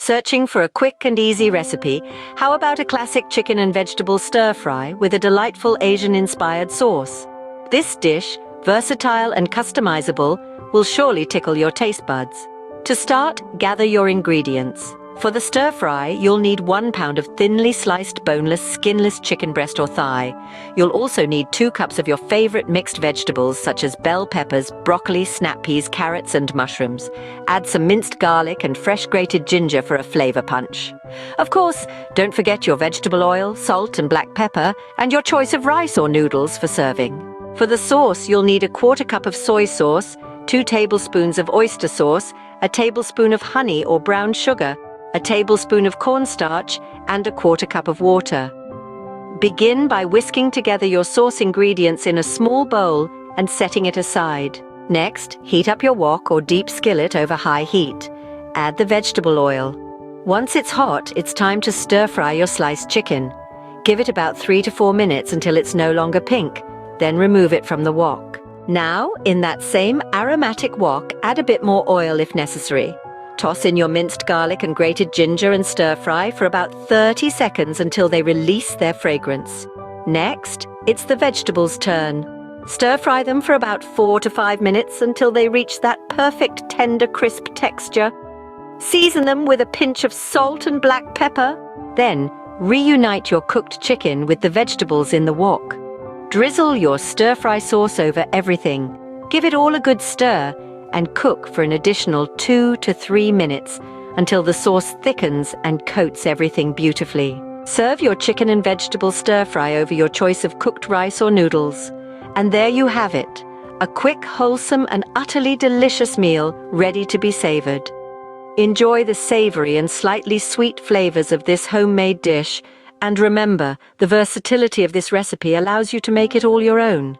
Searching for a quick and easy recipe? How about a classic chicken and vegetable stir-fry with a delightful Asian-inspired sauce? This dish, versatile and customizable, will surely tickle your taste buds. To start, gather your ingredients. For the stir-fry, you'll need 1 pound of thinly sliced boneless, skinless chicken breast or thigh. You'll also need 2 cups of your favorite mixed vegetables such as bell peppers, broccoli, snap peas, carrots and mushrooms. Add some minced garlic and fresh grated ginger for a flavor punch. Of course, don't forget your vegetable oil, salt and black pepper, and your choice of rice or noodles for serving. For the sauce, you'll need a 1/4 cup of soy sauce, 2 tablespoons of oyster sauce, a tablespoon of honey or brown sugar, a tablespoon of cornstarch, and a 1/4 cup of water. Begin by whisking together your sauce ingredients in a small bowl and setting it aside. Next, heat up your wok or deep skillet over high heat. Add the vegetable oil. Once it's hot, it's time to stir-fry your sliced chicken. Give it about 3 to 4 minutes until it's no longer pink, then remove it from the wok. Now, in that same aromatic wok, add a bit more oil if necessary. Toss in your minced garlic and grated ginger and stir-fry for about 30 seconds until they release their fragrance. Next, it's the vegetables' turn. Stir-fry them for about 4 to 5 minutes until they reach that perfect tender, crisp texture. Season them with a pinch of salt and black pepper. Then, reunite your cooked chicken with the vegetables in the wok. Drizzle your stir-fry sauce over everything. Give it all a good stir and cook for an additional 2 to 3 minutes until the sauce thickens and coats everything beautifully. Serve your chicken and vegetable stir-fry over your choice of cooked rice or noodles. And there you have it, a quick, wholesome and utterly delicious meal ready to be savored. Enjoy the savory and slightly sweet flavors of this homemade dish, and remember, the versatility of this recipe allows you to make it all your own.